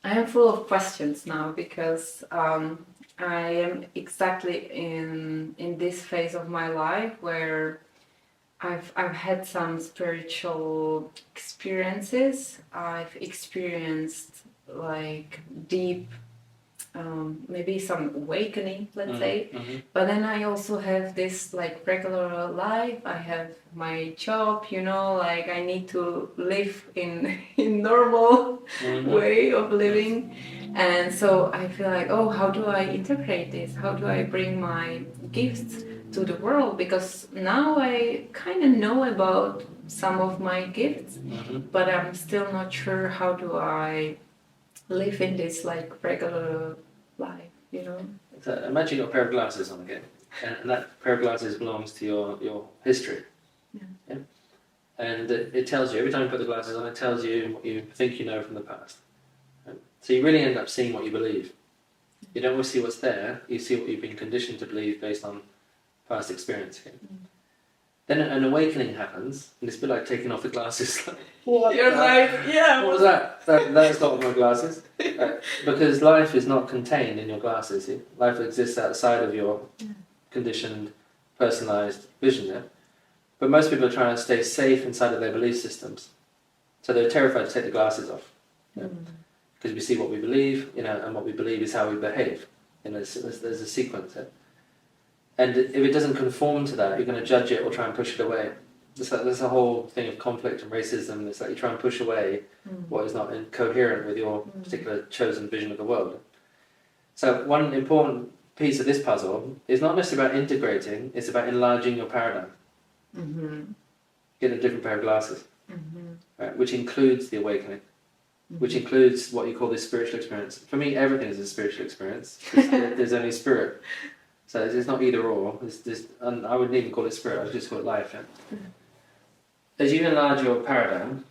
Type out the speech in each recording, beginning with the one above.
I am full of questions now because I am exactly in this phase of my life where I've had some spiritual experiences. I've experienced like deep, maybe some awakening, let's say. But then I also have this like regular life. I have my job, like I need to live in normal way of living. And so I feel like, oh, how do I integrate this? How do I bring my gifts to the world? Because now I kind of know about some of my gifts, but I'm still not sure how do I live in this like regular life, So imagine you've got a pair of glasses on again, and that pair of glasses belongs to your history. Yeah? And it tells you, every time you put the glasses on, it tells you what you think you know from the past. Right? So you really end up seeing what you believe. You don't always see what's there, you see what you've been conditioned to believe based on past experience. Okay? Then an awakening happens, and it's a bit like taking off the glasses. What was that? That's not my glasses. Because life is not contained in your glasses. See? Life exists outside of your conditioned, personalised vision. Yeah? But most people are trying to stay safe inside of their belief systems. So they're terrified to take the glasses off. Because we see what we believe, and what we believe is how we behave. There's a sequence. Yeah? And if it doesn't conform to that, you're going to judge it or try and push it away. There's a whole thing of conflict and racism. It's like you try and push away what is not coherent with your particular chosen vision of the world. So one important piece of this puzzle is not necessarily about integrating, it's about enlarging your paradigm. Get a different pair of glasses, right, which includes the awakening, which includes what you call this spiritual experience. For me, everything is a spiritual experience. There's only spirit. So it's not either or. And I wouldn't even call it spirit, I would just call it life. Yeah? As you enlarge your paradigm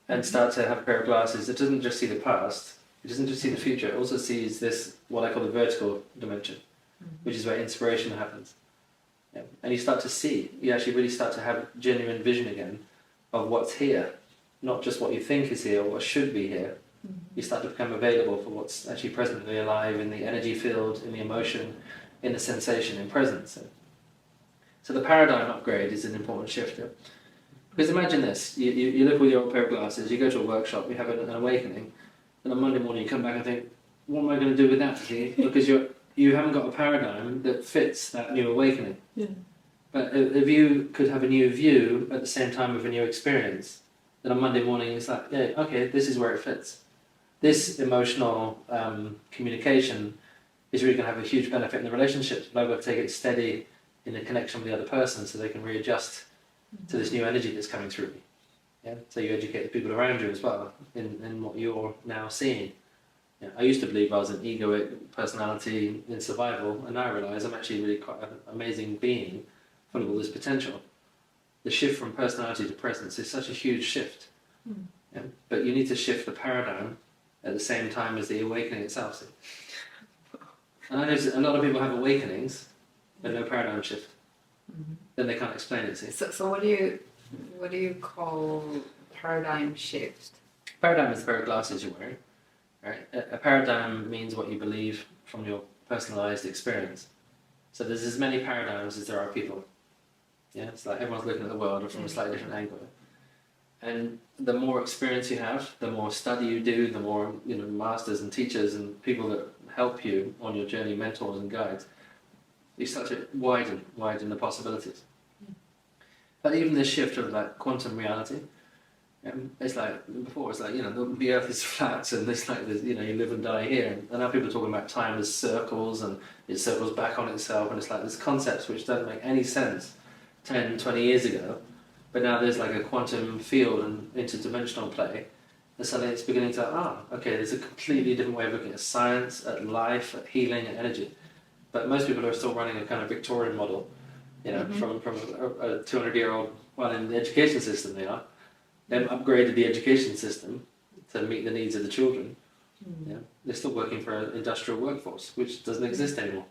and start to have a pair of glasses, it doesn't just see the past, it doesn't just see the future, it also sees this, what I call the vertical dimension, which is where inspiration happens. Yeah? And you start to see, you actually really start to have genuine vision again of what's here, not just what you think is here or what should be here. You start to become available for what's actually presently alive in the energy field, in the emotion, in the sensation, in presence. So the paradigm upgrade is an important shift. Yeah? Because imagine this, you look with your old pair of glasses, you go to a workshop, you have an awakening, and on Monday morning you come back and think, what am I going to do with that? Because you haven't got a paradigm that fits that new awakening. But if you could have a new view at the same time with a new experience, then on Monday morning it's like, yeah, okay, this is where it fits. This emotional communication is really going to have a huge benefit in the relationships, but I've got to take it steady in the connection with the other person so they can readjust to this new energy that's coming through me. Yeah? So you educate the people around you as well in what you're now seeing. Yeah, I used to believe I was an egoic personality in survival, and now I realise I'm actually really quite an amazing being full of all this potential. The shift from personality to presence is such a huge shift. Yeah? But you need to shift the paradigm at the same time as the awakening itself. See? And I know a lot of people have awakenings, but no paradigm shift. Then they can't explain it. See? So what do you call paradigm shift? Paradigm is the pair of glasses you're wearing. Right? A paradigm means what you believe from your personalized experience. So there's as many paradigms as there are people. Yeah, it's like everyone's looking at the world from a slightly different angle. And the more experience you have, the more study you do, the more masters and teachers and people that help you on your journey, mentors and guides, you start to widen the possibilities. But even this shift of like quantum reality, it's like before, it's like the Earth is flat and it's like you live and die here, and now people are talking about time as circles and it circles back on itself, and it's like there's concepts which don't make any sense 10, 20 years ago, but now there's like a quantum field and interdimensional play, and suddenly it's beginning to okay, there's a completely different way of looking at science, at life, at healing, and energy. But most people are still running a kind of Victorian model, from a 200-year-old. Well, in the education system they are. They've upgraded the education system to meet the needs of the children. Yeah, they're still working for an industrial workforce, which doesn't exist anymore,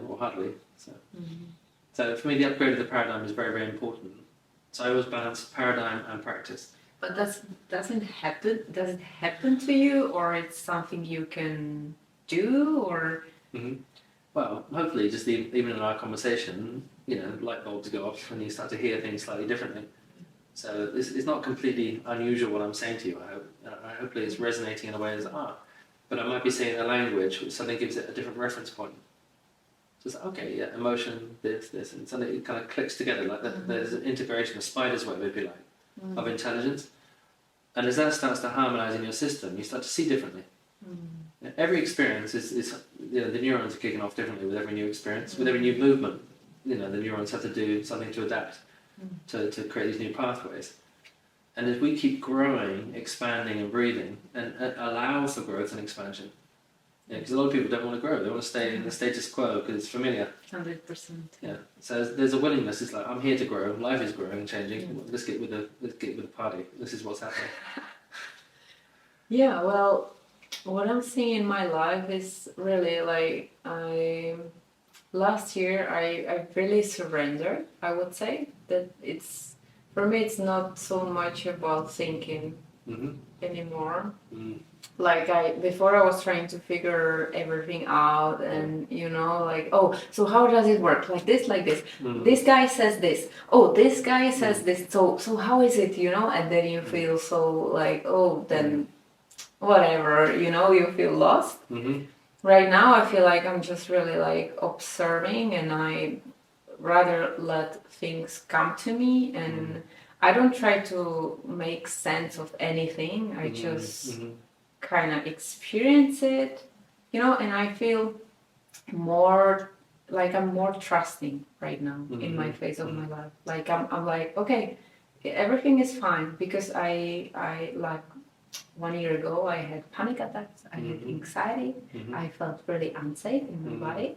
or hardly. So for me, the upgrade of the paradigm is very, very important. So I always balance paradigm and practice. But doesn't happen. Does it happen to you, or it's something you can do, or? Hmm. Well, hopefully, just even in our conversation, light bulbs go off and you start to hear things slightly differently. So it's not completely unusual what I'm saying to you. I hope. Hopefully, it's resonating in a way as but I might be saying a language which suddenly gives it a different reference point. So it's okay, yeah, emotion, this, and suddenly it kind of clicks together like that. There's an integration, a spider's web, if you like, of intelligence. And as that starts to harmonize in your system, you start to see differently. Every experience is the neurons are kicking off differently with every new experience, with every new movement. The neurons have to do something to adapt to create these new pathways. And as we keep growing, expanding, and breathing, and allow for growth and expansion, because a lot of people don't want to grow; they want to stay in the status quo because it's familiar. 100%. Yeah. So there's a willingness. It's like I'm here to grow. Life is growing and changing. Let's get with the party. This is what's happening. Yeah. Well, what I'm seeing in my life is really like last year I really surrendered. I would say that for me it's not so much about thinking anymore. Like before I was trying to figure everything out and like, oh, so how does it work? Like this. This guy says this. Oh, this guy says this. So how is it, And then you feel so like, oh, then whatever, you feel lost. Right now I feel like I'm just really like observing, and I rather let things come to me, and I don't try to make sense of anything. I just kind of experience it, and I feel more like I'm more trusting right now in my phase of my life. Like I'm like, okay, everything is fine, because I like 1 year ago I had panic attacks, I had anxiety, I felt really unsafe in my body,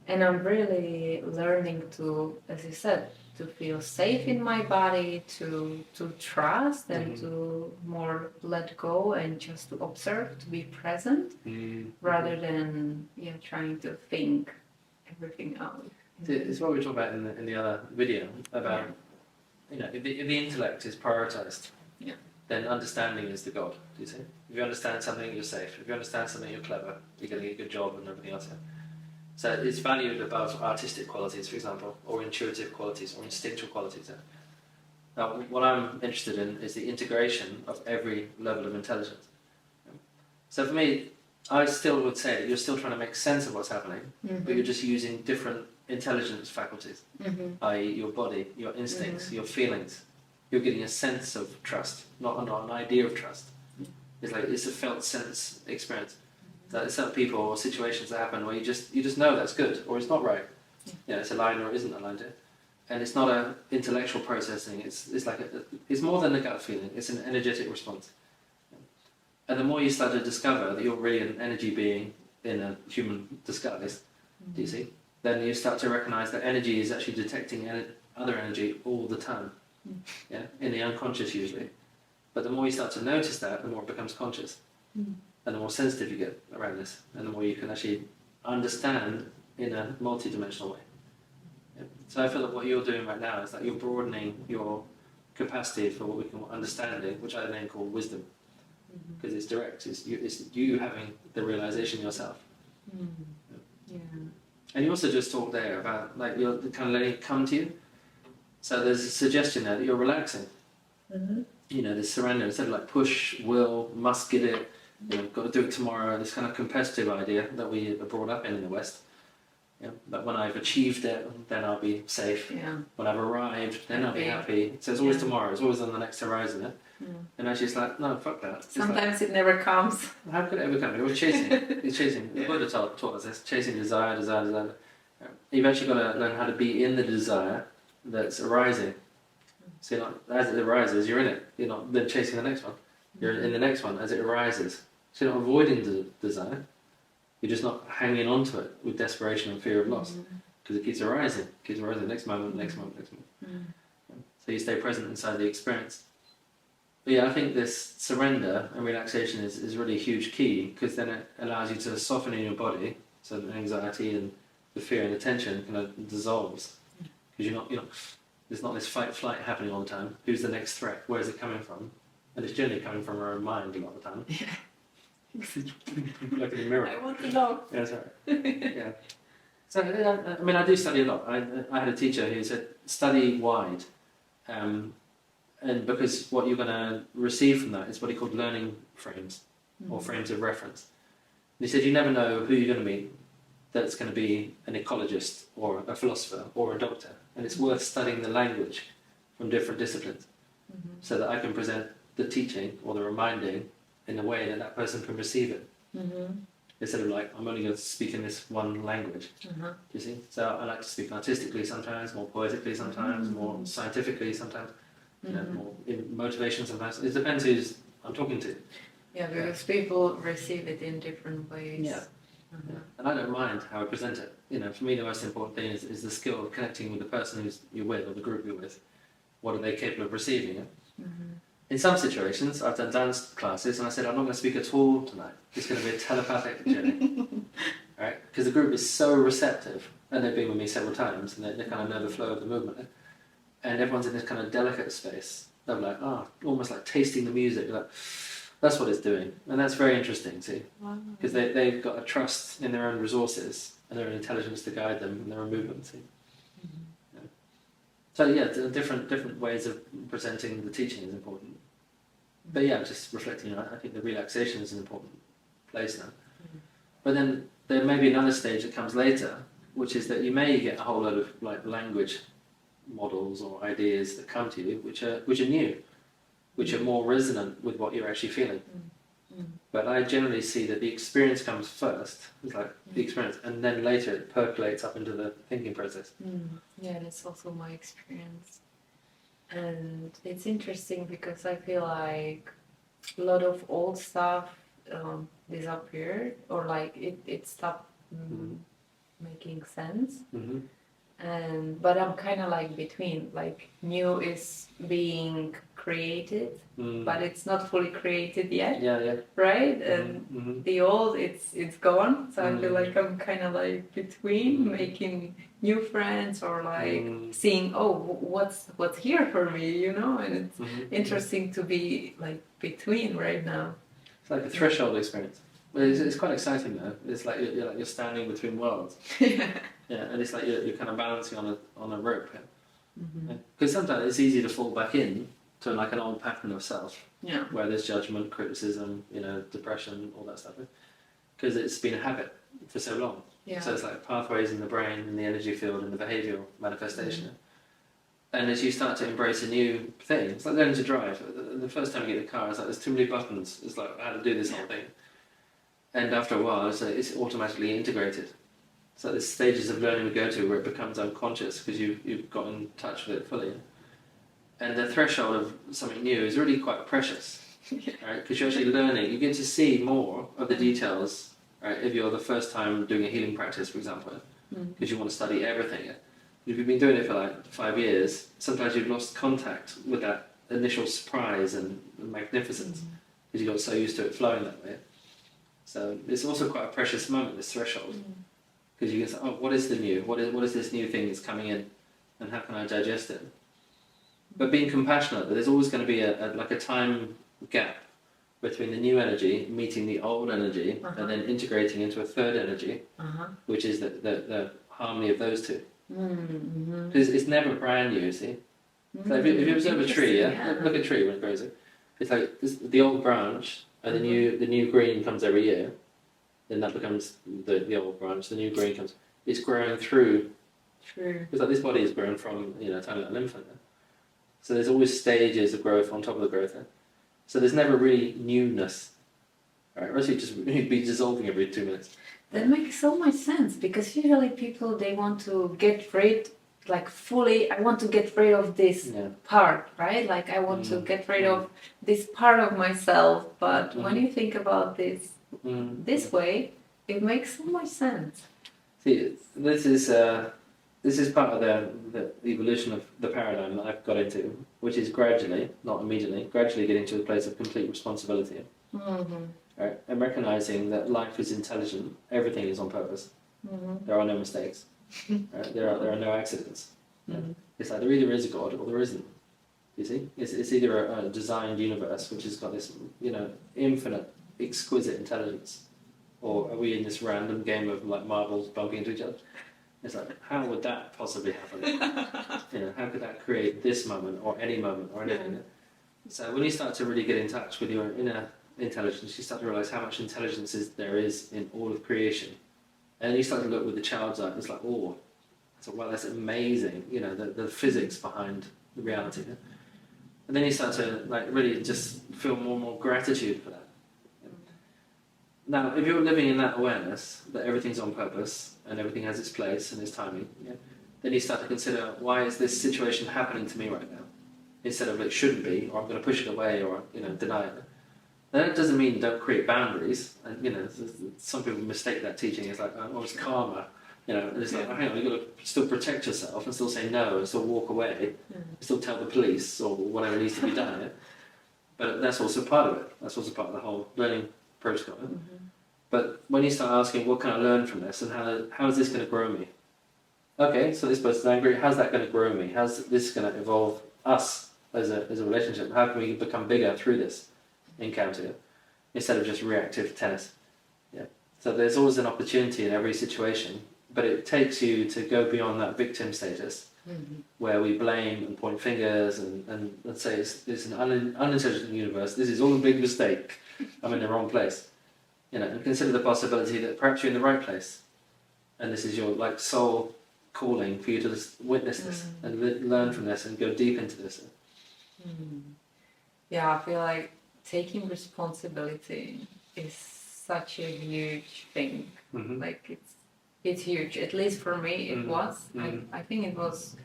and I'm really learning to, as you said, to feel safe in my body, to trust, and to more let go and just to observe, to be present, rather than trying to think everything out. It's what we talked about in the other video about if the intellect is prioritized, then understanding is the god. Do you see? If you understand something, you're safe. If you understand something, you're clever. You're getting a good job and everything else. So it's valued above artistic qualities, for example, or intuitive qualities, or instinctual qualities. Now, what I'm interested in is the integration of every level of intelligence. So for me, I still would say that you're still trying to make sense of what's happening, but you're just using different intelligence faculties, i.e. your body, your instincts, your feelings. You're getting a sense of trust, not an idea of trust. It's a felt sense experience. There's certain people or situations that happen where you just know that's good or it's not right. It's aligned or it isn't aligned. And it's not an intellectual processing. It's more than a gut feeling. It's an energetic response. And the more you start to discover that you're really an energy being in a human disguise, do you see? Then you start to recognize that energy is actually detecting other energy all the time. In the unconscious usually. But the more you start to notice that, the more it becomes conscious. And the more sensitive you get around this, and the more you can actually understand in a multi-dimensional way. So I feel that what you're doing right now is that you're broadening your capacity for what we call understanding, which I then call wisdom. Because it's direct, it's you having the realization yourself. And you also just talked there about you're kind of letting it come to you. So there's a suggestion there that you're relaxing. This surrender, instead of push, will, must get it, got to do it tomorrow, this kind of competitive idea that we are brought up in the West. But when I've achieved it, then I'll be safe. When I've arrived, then I'll be happy. So it's always tomorrow, it's always on the next horizon. And actually it's like, no, fuck that. Sometimes it never comes. How could it ever come? You're chasing. It's chasing. The Buddha taught us this, chasing desire. You've actually got to learn how to be in the desire that's arising. So as it arises, you're in it. You're not then chasing the next one. You're in the next one as it arises. So you're not avoiding the desire. You're just not hanging on to it with desperation and fear of loss. Because it keeps arising. Next moment. So you stay present inside the experience. But I think this surrender and relaxation is really a huge key, because then it allows you to soften in your body, so the anxiety and the fear and the tension kind of dissolves. Because you're not, there's not this fight-flight happening all the time. Who's the next threat? Where is it coming from? and it's generally coming from our own mind a lot of the time. Like in a mirror. I want to know. Yeah, that's right. Yeah. So, I mean, I do study a lot. I had a teacher who said, study wide. And because what you're going to receive from that is what he called learning frames, or frames of reference. And he said, you never know who you're going to meet that's going to be an ecologist, or a philosopher, or a doctor. And it's worth studying the language from different disciplines, so that I can present the teaching or the reminding in a way that that person can receive it. Instead of like, I'm only going to speak in this one language. You see? So I like to speak artistically sometimes, more poetically sometimes, more scientifically sometimes, you know, more in motivation sometimes. It depends who's I'm talking to. Yeah, because people receive it in different ways. Yeah. And I don't mind how I present it. You know, for me the most important thing is the skill of connecting with the person you're with, or the group you're with. What are they capable of receiving it? In some situations, I've done dance classes and I said, I'm not going to speak at all tonight. It's going to be a telepathic journey. Right? Because the group is so receptive, and they've been with me several times, and they kind of know the flow of the movement. And everyone's in this kind of delicate space. They're like, almost like tasting the music. Like, that's what it's doing. And that's very interesting, see? Because they've got a trust in their own resources and their own intelligence to guide them in their own movement, see? Yeah. So yeah, different ways of presenting the teaching is important. But yeah, just reflecting on it, I think the relaxation is an important place now. But then there may be another stage that comes later, which is that you may get a whole lot of like language models or ideas that come to you, which are new, which are more resonant with what you're actually feeling. But I generally see that the experience comes first, it's like the experience, and then later it percolates up into the thinking process. Yeah, that's also my experience. And it's interesting because I feel like a lot of old stuff disappeared, or like it stopped making sense. But I'm kind of like between, like new is being created, but it's not fully created yet. Right? And the old, it's gone. So I feel like I'm kind of like between, making new friends, or like seeing, what's here for me, you know? And it's interesting to be like between right now. It's like a threshold experience. But it's quite exciting though. It's like you're standing between worlds. Yeah, and it's like you're kind of balancing on a rope. Because sometimes it's easy to fall back in to like an old pattern of self. Yeah. Where there's judgment, criticism, depression, all that stuff. Because it's been a habit for so long. Yeah. So it's like pathways in the brain, in the energy field, and the behavioural manifestation. And as you start to embrace a new thing, it's like learning to drive. The first time you get the car, it's like there's too many buttons. It's like how to do this whole thing. And after a while, it's automatically integrated. So there's stages of learning we go to where it becomes unconscious because you've got in touch with it fully. And the threshold of something new is really quite precious, right? Because you're actually learning. You get to see more of the details, right? If you're the first time doing a healing practice, for example, because you want to study everything. If you've been doing it for like 5 years, sometimes you've lost contact with that initial surprise and magnificence because you got so used to it flowing that way. So it's also quite a precious moment, this threshold. Because you can say, what is the new? What is this new thing that's coming in? And how can I digest it? But being compassionate, that there's always going to be a time gap between the new energy meeting the old energy and then integrating into a third energy, which is the harmony of those two. Because it's never brand new, see? So if you observe a tree, look at a tree when it grows. It's like the old branch and the new green comes every year. Then that becomes the old branch, the new green comes. It's growing through. True. It's like this body is grown from, a tiny little infant. So there's always stages of growth on top of the growth. So there's never really newness. Right? Or else you'd be dissolving every 2 minutes. That makes so much sense, because usually people, they want to get rid, like fully, I want to get rid of this part, right? Like I want to get rid of this part of myself. But when you think about this this way, it makes so much sense. See, this is part of the evolution of the paradigm that I've got into, which is gradually, not immediately, gradually getting to a place of complete responsibility. Right? And recognizing that life is intelligent, everything is on purpose. There are no mistakes. Right? There are no accidents. It's like there either is a God or there isn't. You see, it's either a designed universe which has got this, infinite, exquisite intelligence, or are we in this random game of like marbles bumping into each other? It's like, how would that possibly happen? How could that create this moment or any moment or anything? Yeah. So when you start to really get in touch with your inner intelligence, you start to realize how much intelligence there is in all of creation. And you start to look with the child's eye, it's like, oh, so well, that's amazing, the physics behind the reality. And then you start to like really just feel more and more gratitude for that. Now, if you're living in that awareness that everything's on purpose and everything has its place and its timing, then you start to consider, why is this situation happening to me right now? Instead of it shouldn't be, or I'm going to push it away, or deny it. Now, that doesn't mean don't create boundaries. And some people mistake that teaching as like, oh, it's karma. And it's like, oh, hang on, you've got to still protect yourself and still say no and still walk away, still tell the police or whatever needs to be done. But that's also part of it. That's also part of the whole learning protocol. But when you start asking, what can I learn from this, and how is this going to grow me? Okay, so this person's angry. How's that going to grow me? How's this going to evolve us as a relationship? How can we become bigger through this encounter instead of just reactive tennis? So there's always an opportunity in every situation, but it takes you to go beyond that victim status where we blame and point fingers and let's say it's an unintelligent universe. This is all a big mistake. I'm in the wrong place. And consider the possibility that perhaps you're in the right place, and this is your like soul calling for you to just witness this and learn from this and go deep into this. Yeah, I feel like taking responsibility is such a huge thing. Like it's huge. At least for me, it was. I think it was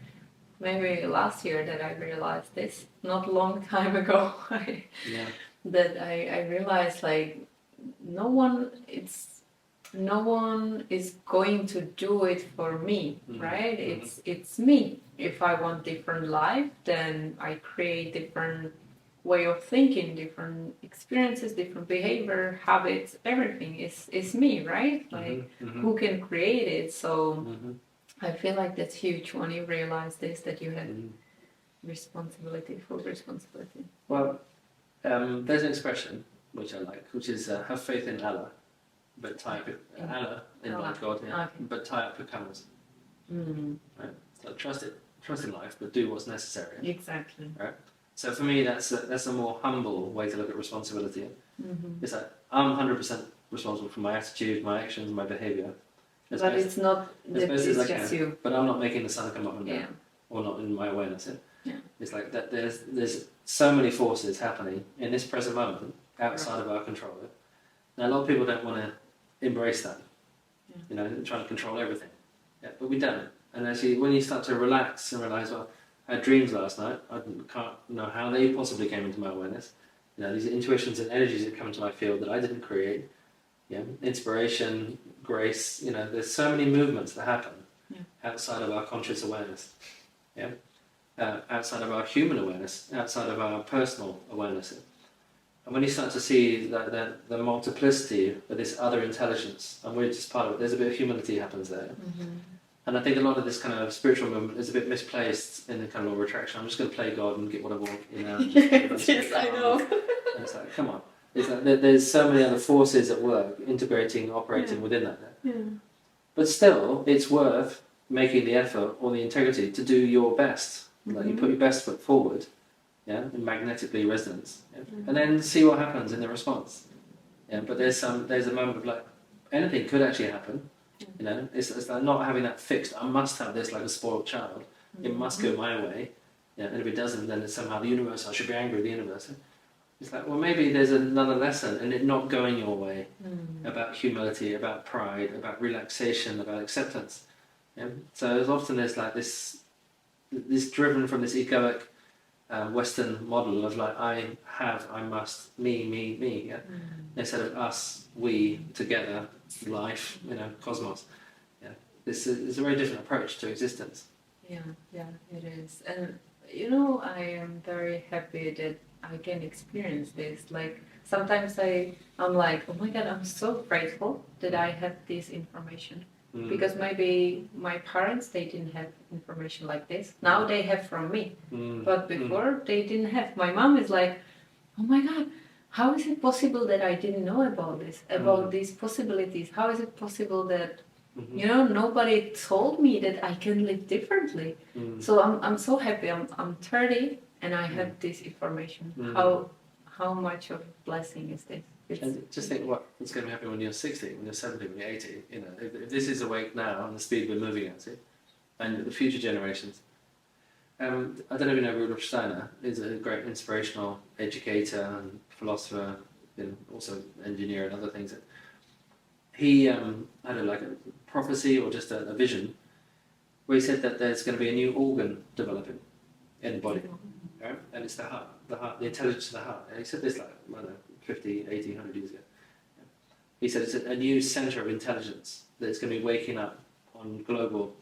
maybe last year that I realized this. Not a long time ago. That I realized like. No one is going to do it for me, right? It's me. If I want different life, then I create different way of thinking, different experiences, different behavior, habits, everything is me, right? Like who can create it? So I feel like that's huge when you realize this, that you have responsibility for responsibility. Well, there's an expression which I like, which is have faith in Allah, but tie up Allah in like God, but tie up your camels. Right? So trust in life, but do what's necessary. Exactly. Right. So for me, that's a more humble way to look at responsibility. It's like I'm 100% responsible for my attitude, my actions, my behaviour. But it's not. It's just you. But I'm not making the sun come up and down, or not in my awareness. It's like that. There's so many forces happening in this present moment. Outside of our control. Now, a lot of people don't want to embrace that, trying to control everything. But we don't. And actually, when you start to relax and realize, well, I had dreams last night, I can't know how they possibly came into my awareness. These intuitions and energies that come into my field that I didn't create. Inspiration, grace, there's so many movements that happen outside of our conscious awareness. Outside of our human awareness, outside of our personal awareness. And when you start to see the multiplicity of this other intelligence, and we're just part of it, there's a bit of humility happens there. And I think a lot of this kind of spiritual movement is a bit misplaced in the kind of law of attraction. I'm just going to play God and get what I want. Yes, I know. And it's like, come on. It's like there's so many other forces at work, integrating, operating within that. But still, it's worth making the effort or the integrity to do your best. Like you put your best foot forward. In magnetically resonance, and then see what happens in the response. But there's a moment of like anything could actually happen. It's like not having that fixed. I must have this like a spoiled child. It must go my way. And if it doesn't, then it's somehow the universe. I should be angry with the universe. It's like, well, maybe there's another lesson in it not going your way, about humility, about pride, about relaxation, about acceptance. So as often there's like this driven from this egoic. Western model of like I must, me, instead of us, we, together, life, cosmos. This is a very different approach to existence. Yeah, it is. And I am very happy that I can experience this. Like sometimes I'm like, oh my God, I'm so grateful that I have this information. because maybe my parents, they didn't have information like this. Now they have from me, but before they didn't have. My mom is like, oh my God, how is it possible that I didn't know about this, about these possibilities? How is it possible that, you know, nobody told me that I can live differently? So I'm so happy. I'm 30 and I have this information. How much of a blessing is this? And just think what's going to happen when you're 60, when you're 70, when you're 80. You know, if this is awake now and the speed we're moving at it, and the future generations. I don't know if you know Rudolf Steiner. He's a great inspirational educator and philosopher, and also engineer and other things. He had a prophecy or just a vision where he said that there's going to be a new organ developing in the body, right? And it's the heart, the intelligence of the heart. And he said this 50, 80, 100 years ago. He said it's a new centre of intelligence that is going to be waking up on global,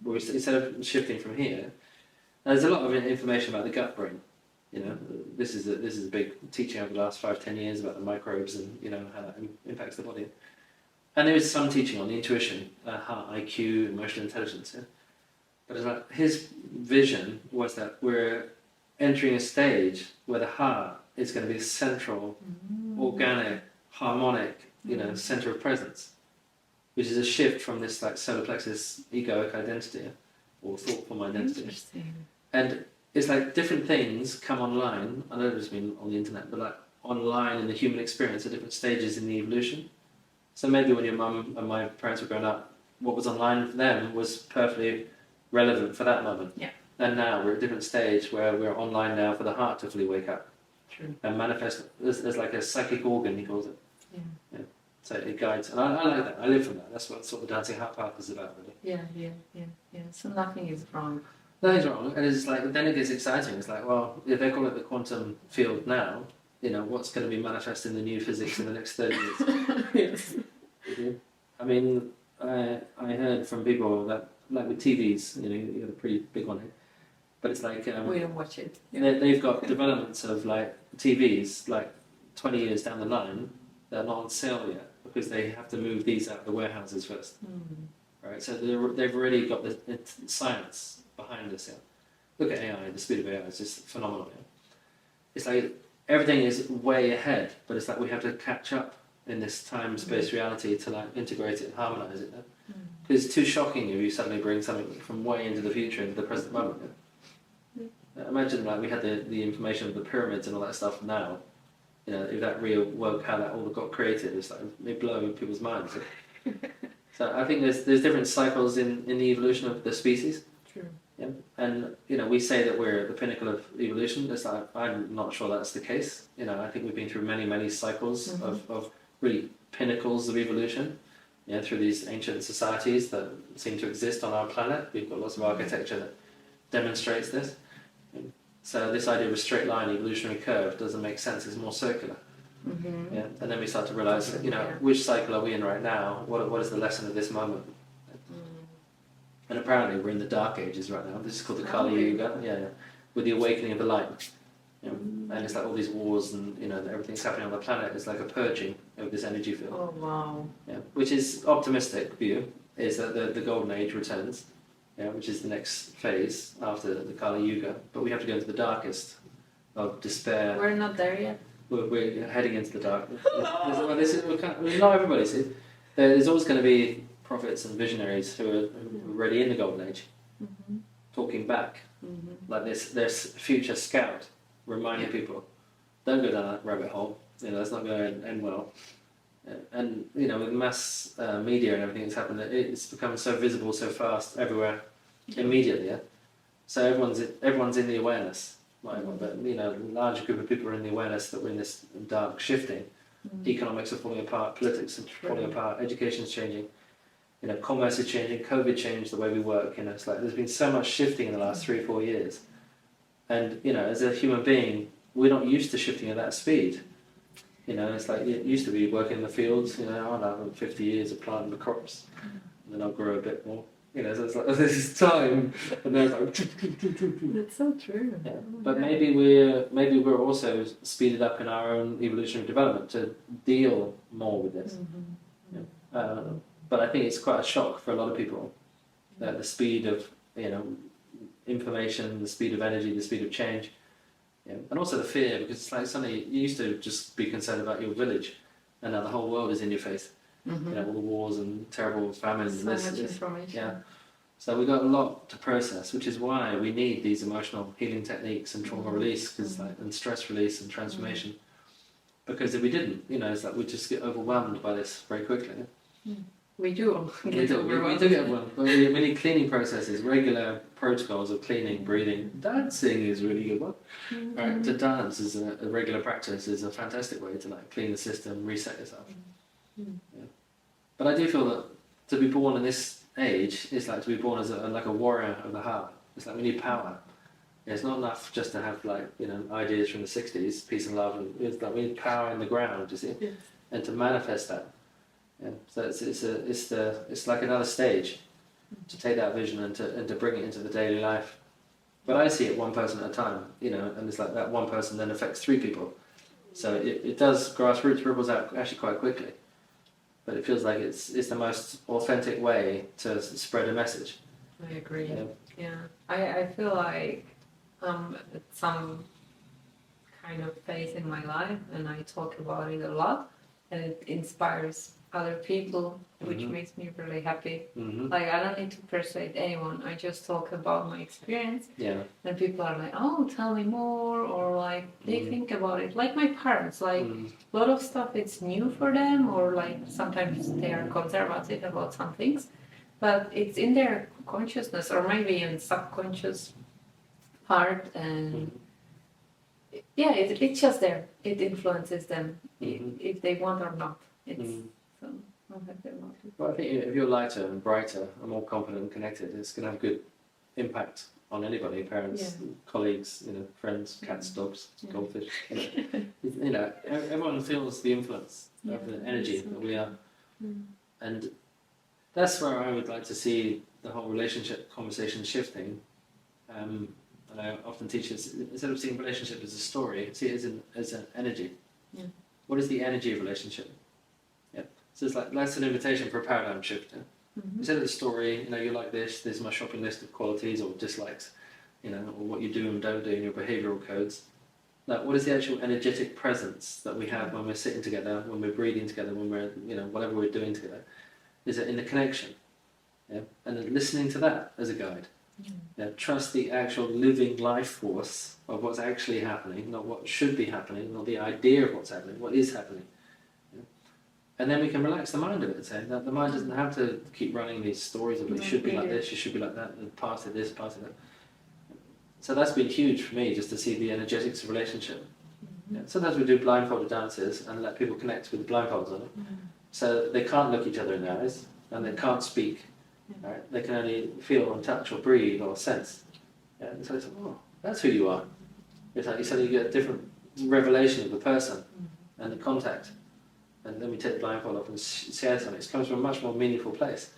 where instead of shifting from here, there's a lot of information about the gut brain. You know, this is a big teaching over the last 5-10 years about the microbes and, you know, how that impacts the body. And there is some teaching on the intuition, heart, IQ, emotional intelligence. Yeah? But it's like his vision was that we're entering a stage where the heart is going to be the central, organic, harmonic, you know, centre of presence, which is a shift from this solar plexus egoic identity or thought form identity. Interesting. And it's like different things come online. I don't just mean on the internet, but like online in the human experience at different stages in the evolution. So maybe when your mum and my parents were growing up, what was online for them was perfectly relevant for that moment. Yeah. And now we're at a different stage where we're online now for the heart to fully wake up. True. And manifest as like a psychic organ, he calls it. Yeah. So it guides, and I like that. I live from that. That's what sort of the Dancing Heart Path is about, really. Yeah. So nothing is wrong. Nothing's wrong, and it's like then it gets exciting. It's like, well, if they call it the quantum field now, you know, what's going to be manifest in the new physics in the next 30 years? Yes. I mean, I heard from people that, like with TVs, you know, you got a pretty big one here, but it's like we don't watch it. They've got developments of like TVs like 20 years down the line that are not on sale yet because they have to move these out of the warehouses first, right? So they've already got the science behind this. Yeah. Look at AI. The speed of AI is just phenomenal. Yeah? It's like everything is way ahead, but it's like we have to catch up in this time-space reality to like integrate it and harmonize it. Yeah? Because it's too shocking if you suddenly bring something from way into the future into the present moment. Yeah? Imagine like we had the information of the pyramids and all that stuff now. You know, if that reawoke how that all got created, it's like it blow people's minds. Yeah? So I think there's different cycles in the evolution of the species. True. Yeah? And you know, we say that we're at the pinnacle of evolution. It's like, I'm not sure that's the case. You know, I think we've been through many cycles of really pinnacles of evolution. You know, through these ancient societies that seem to exist on our planet. We've got lots of architecture that demonstrates this. So this idea of a straight line evolutionary curve doesn't make sense. It's more circular. Yeah? And then we start to realize, you know, which cycle are we in right now? What is the lesson of this moment? And apparently we're in the dark ages right now. This is called the Kali Yuga. Yeah, with the awakening of the light. You know? And it's like all these wars and, you know, everything's happening on the planet. It's like a purging of this energy field. Oh wow. Yeah, which is optimistic view, is that the golden age returns, yeah, which is the next phase after the Kali Yuga. But we have to go into the darkest of despair. We're not there yet. We're heading into the darkness. Not everybody, see. There's always going to be prophets and visionaries who are already in the golden age, talking back, like this future scout, reminding people, don't go down that rabbit hole. You know, that's not going to end well. And you know, with mass media and everything that's happened, it's become so visible so fast everywhere, immediately. Yeah? So everyone's in the awareness. Not everyone, but you know, a large group of people are in the awareness that we're in this dark shifting. Economics are falling apart, politics are falling apart, education's changing. You know, commerce is changing, COVID changed the way we work. You know, it's like there's been so much shifting in the last 3-4 years. And you know, as a human being, we're not used to shifting at that speed. You know, it's like it used to be working in the fields. You know, I'll have 50 years of planting the crops, and then I'll grow a bit more. You know, so it's like this is time, and then it's like. That's so true. Yeah. But maybe we're also speeded up in our own evolutionary development to deal more with this. But I think it's quite a shock for a lot of people that the speed of information, the speed of energy, the speed of change, and also the fear, because it's like suddenly you used to just be concerned about your village, and now the whole world is in your face. All the wars and terrible famines. So much information. Yeah. So we've got a lot to process, which is why we need these emotional healing techniques and trauma release, and stress release and transformation. Because if we didn't, it's like we just get overwhelmed by this very quickly. We do. We do get overwhelmed. But we need cleaning processes, regular protocols of cleaning, breathing. Dancing is a really good one. Right? To dance is a regular practice, is a fantastic way to like clean the system, reset yourself. Yeah. But I do feel that to be born in this age is like to be born as like a warrior of the heart. It's like we need power. It's not enough just to have ideas from the 60s, peace and love. And it's like we need power in the ground, you see, and to manifest that. Yeah. So it's like another stage to take that vision and to bring it into the daily life. But I see it one person at a time, and it's like that one person then affects 3 people. So it does grassroots ripples out actually quite quickly. But it feels like it's the most authentic way to spread a message. I agree. Yeah. I feel like I'm at some kind of phase in my life, and I talk about it a lot, and it inspires other people, which makes me really happy. Like I don't need to persuade anyone. I just talk about my experience. Yeah. And people are like, "Oh, tell me more," or like they think about it. Like my parents, like a lot of stuff it's new for them, or like sometimes they are conservative about some things, but it's in their consciousness or maybe in subconscious part, and it's just there. It influences them if they want or not. So I'm happy about it. Well, I think if you're lighter and brighter and more confident and connected, it's going to have good impact on anybody, parents, colleagues, friends, cats, dogs, goldfish. Everyone feels the influence of the energy that we are. And that's where I would like to see the whole relationship conversation shifting. And I often teach it, instead of seeing relationship as a story, see it as an energy. What is the energy of relationship? So it's like that's an invitation for a paradigm shift. Instead of the story, you like this is my shopping list of qualities or dislikes, or what you do and don't do in your behavioural codes. Like, what is the actual energetic presence that we have when we're sitting together, when we're breathing together, when we're, whatever we're doing together? Is it in the connection? And then listening to that as a guide. Trust the actual living life force of what's actually happening, not what should be happening, not the idea of what's happening, what is happening. And then we can relax the mind of it, saying that the mind doesn't have to keep running these stories of you should be like this, you should be like that, and part of this, part of that. So that's been huge for me, just to see the energetics of relationship. Sometimes we do blindfolded dances and let people connect with the blindfolds on it. So they can't look each other in the eyes, and they can't speak. Right? They can only feel and touch or breathe or sense. And so it's like, oh, that's who you are. It's like you suddenly get a different revelation of the person and the contact. And then we take the blindfold off and share something. It comes from a much more meaningful place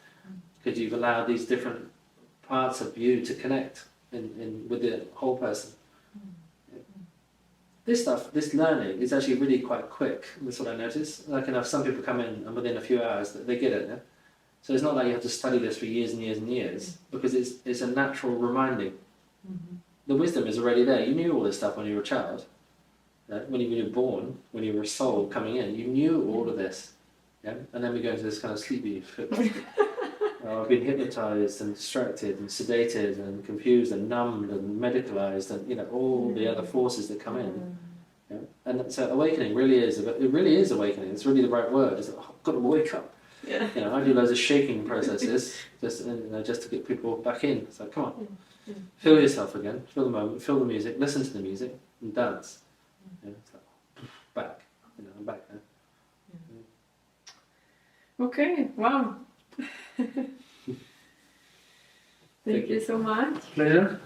because you've allowed these different parts of you to connect with the whole person. This stuff, this learning is actually really quite quick. That's what I notice. Like some people come in and within a few hours they get it. Yeah? So it's not like you have to study this for years and years and years because it's a natural reminding. The wisdom is already there. You knew all this stuff when you were a child. When you were born, when you were a soul coming in, you knew all of this. Yeah? And then we go into this kind of sleepy I've been hypnotized and distracted and sedated and confused and numbed and medicalized and all the other forces that come in. Yeah? And so awakening really is awakening. It's really the right word. It's like, I've got to wake up. I do loads of shaking processes just to get people back in. It's like, come on, feel yourself again, feel the moment, feel the music, listen to the music, and dance. It's like, back, I'm back now. Okay, wow. Thank you so much. Pleasure.